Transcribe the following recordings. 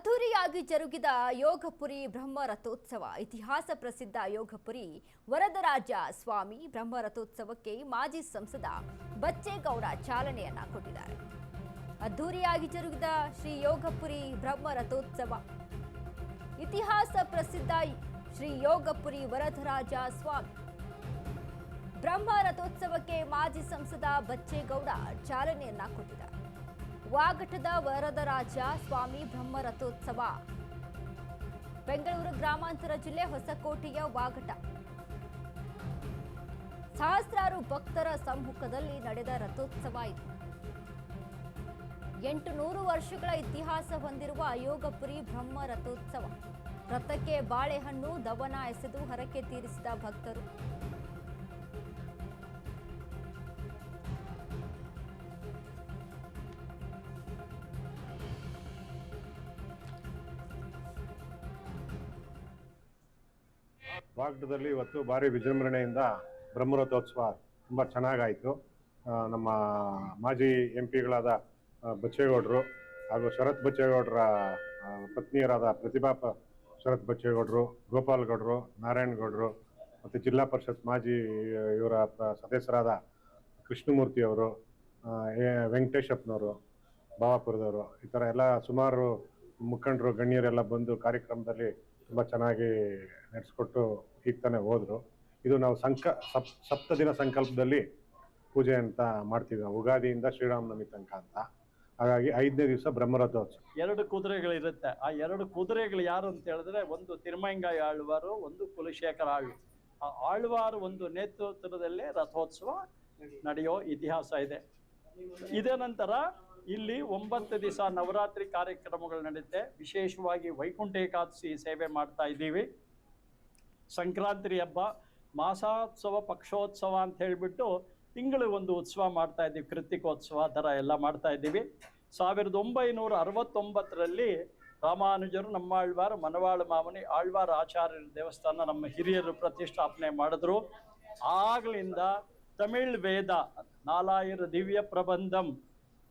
ಅದ್ದೂರಿಯಾಗಿ ಜರುಗಿದ ಯೋಗಪುರಿ ಬ್ರಹ್ಮರಥೋತ್ಸವ. ಇತಿಹಾಸ ಪ್ರಸಿದ್ಧ ಯೋಗಪುರಿ ವರದರಾಜ ಸ್ವಾಮಿ ಬ್ರಹ್ಮರಥೋತ್ಸವಕ್ಕೆ ಮಾಜಿ ಸಂಸದ ಬಚ್ಚೇಗೌಡ ಚಾಲನೆಯನ್ನ ಕೊಟ್ಟಿದ್ದಾರೆ. ಅದ್ದೂರಿಯಾಗಿ ಜರುಗಿದ ಶ್ರೀ ಯೋಗಪುರಿ ಬ್ರಹ್ಮರಥೋತ್ಸವ. ಇತಿಹಾಸ ಪ್ರಸಿದ್ಧ ಶ್ರೀ ಯೋಗಪುರಿ ವರದರಾಜ ಸ್ವಾಮಿ ಬ್ರಹ್ಮರಥೋತ್ಸವಕ್ಕೆ ಮಾಜಿ ಸಂಸದ ಬಚ್ಚೇಗೌಡ ಚಾಲನೆಯನ್ನ ಕೊಟ್ಟಿದ್ದಾರೆ. ವಾಗಟದ ವರದರಾಜ ಸ್ವಾಮಿ ಬ್ರಹ್ಮರಥೋತ್ಸವ ಬೆಂಗಳೂರು ಗ್ರಾಮಾಂತರ ಜಿಲ್ಲೆ ಹೊಸಕೋಟೆಯ ವಾಗಟ. ಸಹಸ್ರಾರು ಭಕ್ತರ ಸಮ್ಮುಖದಲ್ಲಿ ನಡೆದ ರಥೋತ್ಸವ ಇದು. 800 ವರ್ಷಗಳ ಇತಿಹಾಸ ಹೊಂದಿರುವ ಯೋಗಪುರಿ ಬ್ರಹ್ಮ ರಥೋತ್ಸವ. ರಥಕ್ಕೆ ಬಾಳೆಹಣ್ಣು ದವನ ಎಸೆದು ಹರಕೆ ತೀರಿಸಿದ ಭಕ್ತರು. ವಾಗಟದಲ್ಲಿ ಇವತ್ತು ಭಾರಿ ವಿಜೃಂಭಣೆಯಿಂದ ಬ್ರಹ್ಮರಥೋತ್ಸವ ತುಂಬ ಚೆನ್ನಾಗಾಯಿತು. ನಮ್ಮ ಮಾಜಿ MP ಗಳಾದ ಬಚ್ಚೇಗೌಡರು ಹಾಗೂ ಶರತ್ ಬಚ್ಚೇಗೌಡರ ಪತ್ನಿಯರಾದ ಪ್ರತಿಭಾ ಶರತ್ ಬಚ್ಚೇಗೌಡರು, ಗೋಪಾಲ್ ಗೌಡರು, ನಾರಾಯಣಗೌಡರು ಮತ್ತು ಜಿಲ್ಲಾ ಪರಿಷತ್ ಮಾಜಿ ಇವರ ಸದಸ್ಯರಾದ ಕೃಷ್ಣಮೂರ್ತಿಯವರು, ವೆಂಕಟೇಶಪ್ಪನವರು, ಭಾವಾಪುರದವರು, ಈ ಥರ ಎಲ್ಲ ಸುಮಾರು ಮುಖಂಡರು ಗಣ್ಯರೆಲ್ಲ ಬಂದು ಕಾರ್ಯಕ್ರಮದಲ್ಲಿ ತುಂಬ ಚೆನ್ನಾಗಿ ನಡೆಸ್ಕೊಟ್ಟು ಈಗ ತಾನೇ ಹೋದರು. ಇದು ನಾವು ಸಪ್ತ ದಿನ ಸಂಕಲ್ಪದಲ್ಲಿ ಪೂಜೆ ಅಂತ ಮಾಡ್ತೀವಿ. ಉಗಾದಿಯಿಂದ ಶ್ರೀರಾಮನವಮಿ ತನಕ ಅಂತ. ಹಾಗಾಗಿ 5ನೇ ದಿವಸ ಬ್ರಹ್ಮರಥೋತ್ಸವ. 2 ಕುದುರೆಗಳಿರುತ್ತೆ. ಆ 2 ಕುದುರೆಗಳು ಯಾರು ಅಂತ ಹೇಳಿದ್ರೆ, ಒಂದು ತಿರುಮಂಗಾಯಿ ಆಳ್ವಾರು, ಒಂದು ಕುಲಶೇಖರ ಆಳ್ವಾರು ಒಂದು ನೇತೃತ್ವದಲ್ಲೇ ರಥೋತ್ಸವ ನಡೆಯೋ ಇತಿಹಾಸ ಇದೆ. ಇದೇ ನಂತರ ಇಲ್ಲಿ 9 ದಿವಸ ನವರಾತ್ರಿ ಕಾರ್ಯಕ್ರಮಗಳು ನಡೆಯುತ್ತೆ. ವಿಶೇಷವಾಗಿ ವೈಕುಂಠ ಏಕಾದಶಿ ಸೇವೆ ಮಾಡ್ತಾ ಇದ್ದೀವಿ. ಸಂಕ್ರಾಂತಿ ಹಬ್ಬ, ಮಾಸೋತ್ಸವ, ಪಕ್ಷೋತ್ಸವ ಅಂತ ಹೇಳಿಬಿಟ್ಟು ತಿಂಗಳು ಒಂದು ಉತ್ಸವ ಮಾಡ್ತಾ ಇದ್ದೀವಿ. ಕೃತಿಕೋತ್ಸವ ಥರ ಎಲ್ಲ ಮಾಡ್ತಾ ಇದ್ದೀವಿ. 1969ರಲ್ಲಿ ರಾಮಾನುಜರು, ನಮ್ಮ ಆಳ್ವಾರು, ಮನವಾಳ ಮಾಮನಿ ಆಳ್ವಾರ ಆಚಾರ್ಯರ ದೇವಸ್ಥಾನ ನಮ್ಮ ಹಿರಿಯರು ಪ್ರತಿಷ್ಠಾಪನೆ ಮಾಡಿದ್ರು. ಆಗ್ಲಿಂದ ತಮಿಳ್ ವೇದ ನಾಲಾಯರ ದಿವ್ಯ ಪ್ರಬಂಧಂ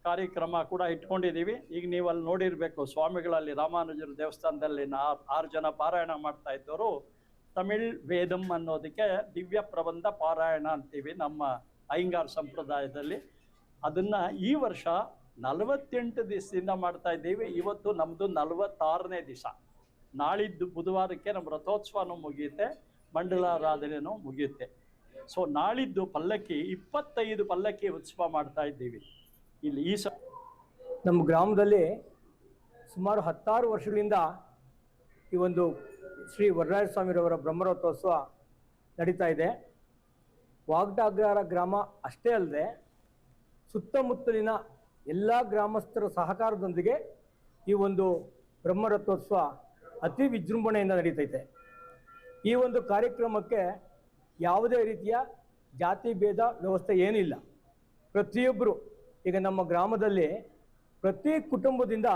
ಕಾರ್ಯಕ್ರಮ ಕೂಡ ಇಟ್ಕೊಂಡಿದ್ದೀವಿ. ಈಗ ನೀವು ಅಲ್ಲಿ ನೋಡಿರಬೇಕು, ಸ್ವಾಮಿಗಳಲ್ಲಿ ರಾಮಾನುಜರ ದೇವಸ್ಥಾನದಲ್ಲಿ 6 ಜನ ಪಾರಾಯಣ ಮಾಡ್ತಾ ಇದ್ದವರು ತಮಿಳ್ ವೇದಂ ಅನ್ನೋದಕ್ಕೆ ದಿವ್ಯ ಪ್ರಬಂಧ ಪಾರಾಯಣ ಅಂತೀವಿ ನಮ್ಮ ಅಯ್ಯಂಗಾರ್ ಸಂಪ್ರದಾಯದಲ್ಲಿ. ಅದನ್ನು ಈ ವರ್ಷ 48 ದಿವಸದಿಂದ ಮಾಡ್ತಾ ಇದ್ದೀವಿ. ಇವತ್ತು ನಮ್ಮದು 46ನೇ ದಿವಸ. ನಾಳಿದ್ದು ಬುಧವಾರಕ್ಕೆ ನಮ್ಮ ರಥೋತ್ಸವನೂ ಮುಗಿಯುತ್ತೆ, ಮಂಡಲಾರಾಧನೆಯೂ ಮುಗಿಯುತ್ತೆ. ಸೊ ನಾಳಿದ್ದು ಪಲ್ಲಕ್ಕಿ 25 ಪಲ್ಲಕ್ಕಿ ಉತ್ಸವ ಮಾಡ್ತಾ ಇದ್ದೀವಿ. ಇಲ್ಲಿ ನಮ್ಮ ಗ್ರಾಮದಲ್ಲಿ ಸುಮಾರು 16 ವರ್ಷಗಳಿಂದ ಈ ಒಂದು ಶ್ರೀ ವರದರಾಜ ಸ್ವಾಮಿರವರ ಬ್ರಹ್ಮರಥೋತ್ಸವ ನಡೀತಾ ಇದೆ. ವಾಗಟ ಅಗ್ರಹಾರ ಗ್ರಾಮ ಅಷ್ಟೇ ಅಲ್ಲದೆ ಸುತ್ತಮುತ್ತಲಿನ ಎಲ್ಲ ಗ್ರಾಮಸ್ಥರ ಸಹಕಾರದೊಂದಿಗೆ ಈ ಒಂದು ಬ್ರಹ್ಮರಥೋತ್ಸವ ಅತಿ ವಿಜೃಂಭಣೆಯಿಂದ ನಡೀತೈತೆ. ಈ ಒಂದು ಕಾರ್ಯಕ್ರಮಕ್ಕೆ ಯಾವುದೇ ರೀತಿಯ ಜಾತಿ ಭೇದ ವ್ಯವಸ್ಥೆ ಏನಿಲ್ಲ. ಪ್ರತಿಯೊಬ್ಬರು, ಈಗ ನಮ್ಮ ಗ್ರಾಮದಲ್ಲಿ ಪ್ರತಿ ಕುಟುಂಬದಿಂದ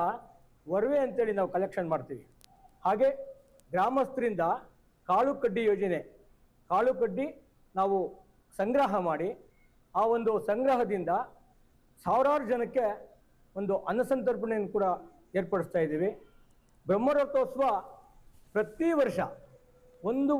ಒರವೆ ಅಂತೇಳಿ ನಾವು ಕಲೆಕ್ಷನ್ ಮಾಡ್ತೀವಿ. ಹಾಗೆ ಗ್ರಾಮಸ್ಥರಿಂದ ಕಾಳು ಕಡ್ಡಿ ಯೋಜನೆ, ಕಾಳು ಕಡ್ಡಿ ನಾವು ಸಂಗ್ರಹ ಮಾಡಿ ಆ ಒಂದು ಸಂಗ್ರಹದಿಂದ ಸಾವಿರಾರು ಜನಕ್ಕೆ ಒಂದು ಅನ್ನಸಂತರ್ಪಣೆಯನ್ನು ಕೂಡ ಏರ್ಪಡಿಸ್ತಾ ಇದ್ದೀವಿ. ಬ್ರಹ್ಮರಥೋತ್ಸವ ಪ್ರತಿ ವರ್ಷ 1